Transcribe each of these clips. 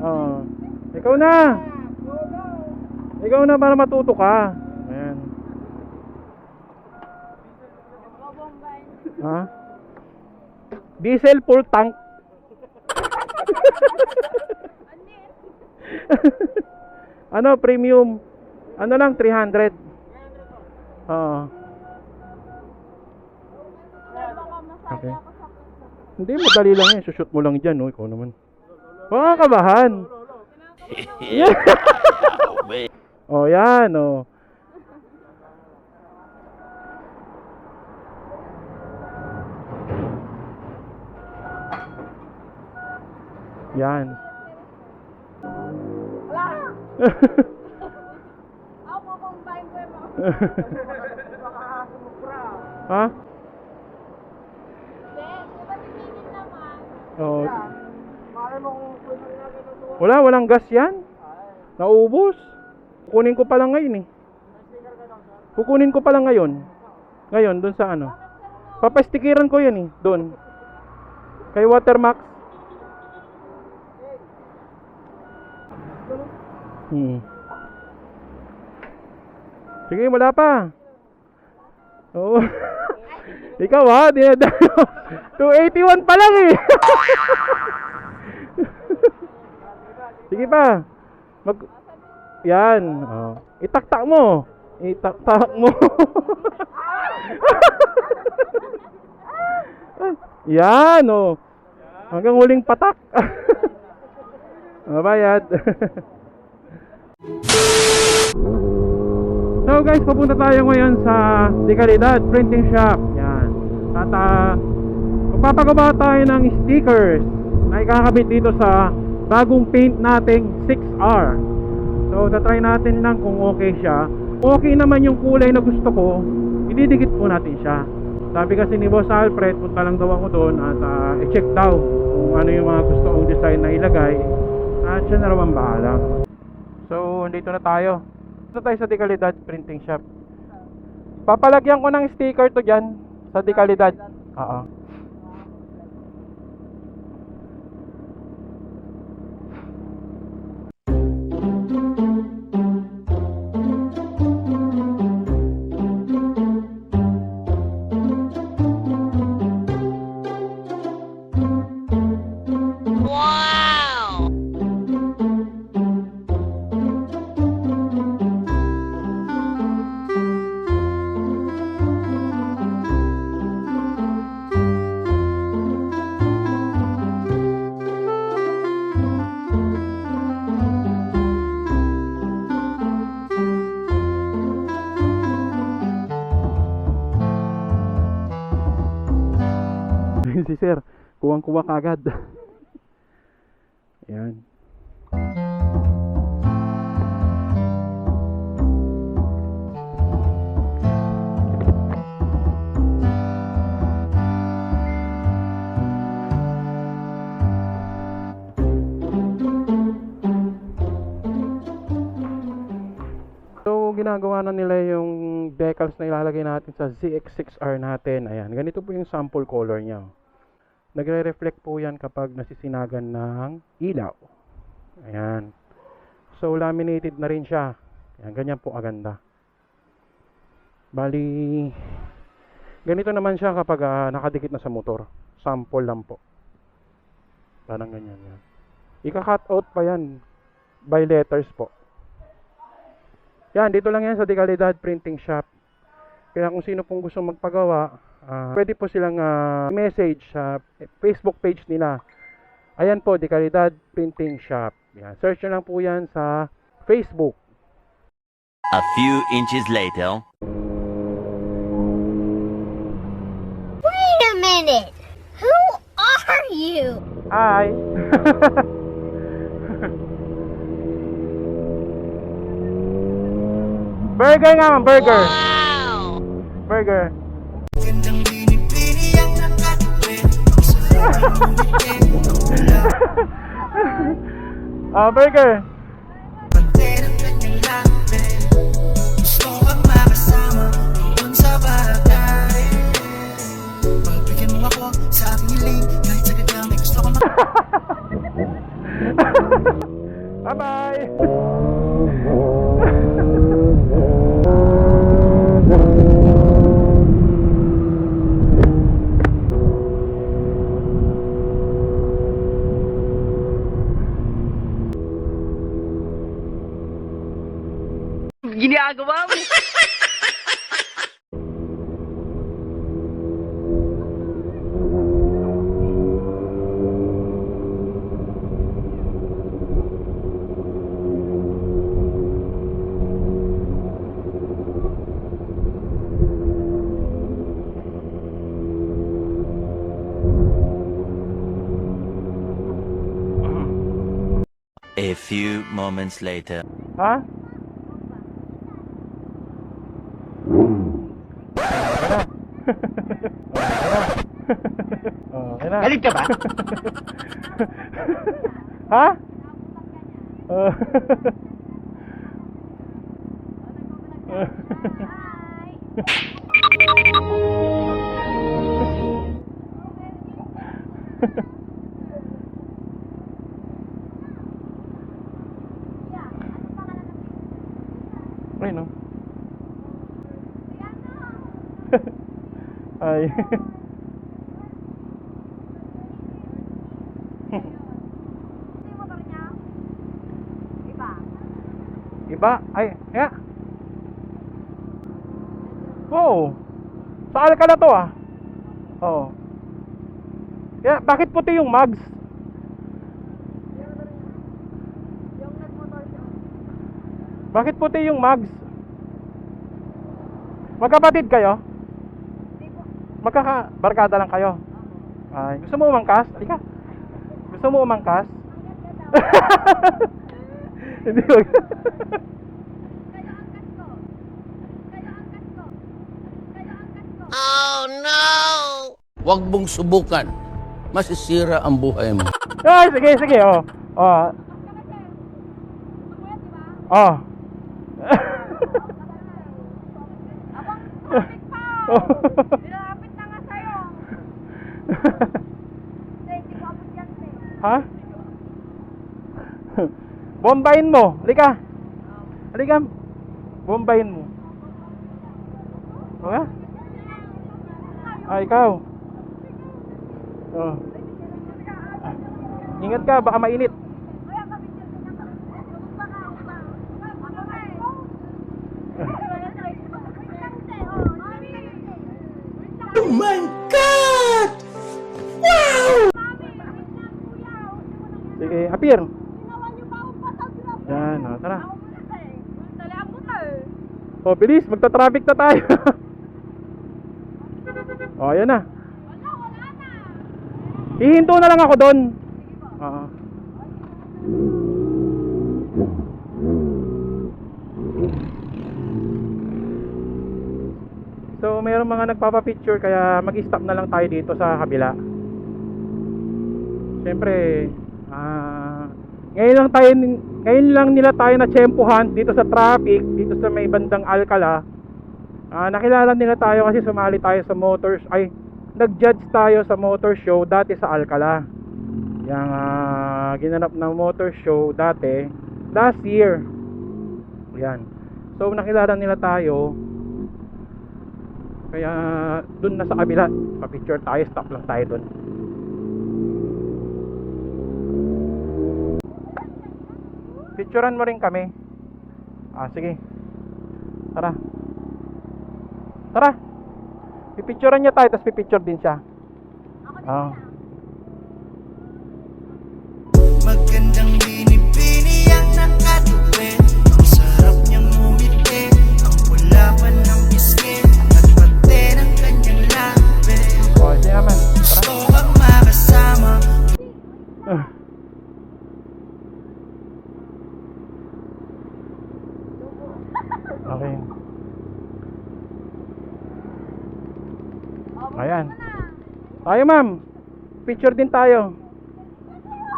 Oh. Ikaw na. Ikaw na para matuto ka. Ayan. Ha? Diesel full tank. Ano, premium. Ano lang, 300. Oo. Okay. Hindi, madali lang yan. Sushoot mo lang dyan, no? Ikaw naman. Huwag kang kabahan. Oh, yan, oh. Yan. Ako kung bain ko mo. Ha? Diba tingin naman? Oh. Walang gas yan. Naubos. Kukunin ko pa lang ngayon eh. Kukunin ko pa lang ngayon. Ngayon, dun sa ano. Papastikiran ko yan eh, dun. Kay Watermax. Sige, wala pa. Oo. Ikaw ha, dinadalo. 281 pa lang eh. Sige pa. Yan. Oh. Itaktak mo. Itaktak mo. Yan oh. Hanggang huling patak. Mabayad. So guys, papunta tayo ngayon sa Dekalidad Printing Shop. Yan. At magpapagawa tayo ng stickers na ikakabit dito sa bagong paint nating 6R. So tatry natin lang kung okay siya. Okay naman yung kulay na gusto ko, ididikit po natin siya. Sabi kasi ni Boss Alfred, punta lang daw ako doon at i-check daw kung ano yung mga gusto kong design na ilagay. At siya na naman bahala. So dito na tayo. Dito tayo sa Dekalidad Printing Shop. Papalagyan ko ng sticker to dyan sa Dekalidad. Oo. Si sir, kuwang-kuwa kagad. Yan. So, ginagawa na nila yung decals na ilalagay natin sa ZX6R natin. Ayan, ganito po yung sample color niya. Nagre-reflect po yan kapag nasisinagan ng ilaw. Ayan. So, laminated na rin siya. Ayan, ganyan po kaganda. Bali, ganito naman siya kapag nakadikit na sa motor. Sample lang po. Parang ganyan yan. Ika-cut out pa yan by letters po. Yan, dito lang yan sa Dekalidad Printing Shop. Kaya kung sino pong gusto magpagawa, pwede po silang message sa Facebook page nila. Ayan po, Dekalidad Printing Shop. Yan. Search nyo lang po yan sa Facebook. A few inches later. Wait a minute! Who are you? Hi! Burger nga, ma'am, burger! Wow! Burger! Burger. Gusto kang makasama doon sa bagay. Pagbigyan mo ako sa aking hiling, kahit sagad lang may gusto kang Bye-bye! Ginagawa mo. A few moments later. Ha? Okay na. Galit ka ba? Ha? Ay, no. Ay. Iba? Ay, ya. Oo. Sa Alcala to ah. Oo. Kaya, bakit puti yung mugs? Bakit puti yung mugs? Magkapatid kayo? Magkakabarkada lang kayo? Ay, gusto mo umangkas? Halika. Gusto mo umangkas? Hindi ko. Huwag mong subukan. Masisira ang buhay mo. Ay, sige, sige, oh. Oh. Oh. Nilapit na nga sa'yo. Hindi ko abot yan, Ha? Bombayin mo. Halika. Halika. Bombayin mo. Okay? Ah, ikaw. Oh. Ingat ka, baka mainit. Oh my God! Wow! Sige, appear. Yan, oh, tara. Oh, bilis, magta-traffic na tayo. Oh, ayan na. Hihinto na lang ako doon. Oo. So, mayroong mga nagpapa-picture kaya mag-stop na lang tayo dito sa kabila. Siyempre, ngayon lang nila tayo na tsempuhan dito sa traffic, dito sa may bandang Alcala. Nakilala nila tayo kasi sumali tayo sa nag-judge tayo sa motor show dati sa Alcala. Yung ginanap ng motor show dati last year. Yan. So nakilala nila tayo. Kaya dun na sa kabila, pa-picture tayo, stop lang tayo dun. Picturean mo rin kami. Sige. Tara. Tara. Pipicturean niya tayo, tapos pipicture din siya. Magandang binibini ang nakatuwi. Ang sarap niyang umiti. Ang pula pa ng biscuit at pati ng kanyang labi. Oh, ito naman. Gusto kang makasama. Okay. Ayan. Tayo, ma'am. Picture din tayo.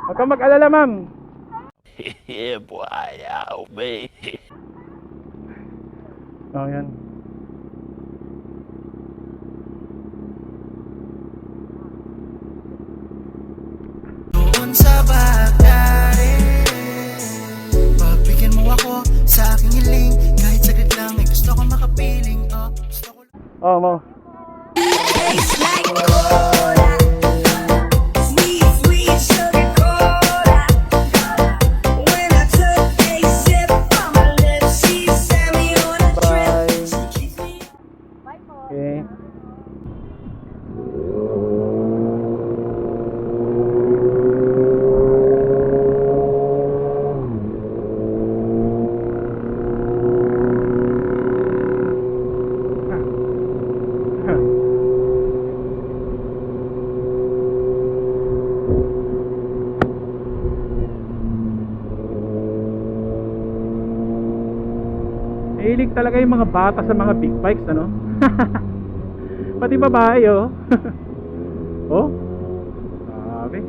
Huwag kang mag-alala, ma'am. Yeah, boy. Oh, me. Ayan. Doon sa bagay Oh, mo. Tastes like cola, sweet, sweet sugar cola. When I took a sip from her lips, she sent me on a trip. She keeps me. Bye po. Okay. Mahilig talaga yung mga bata sa mga big bikes, ano? Pati babae, oh. Oh? Sabi.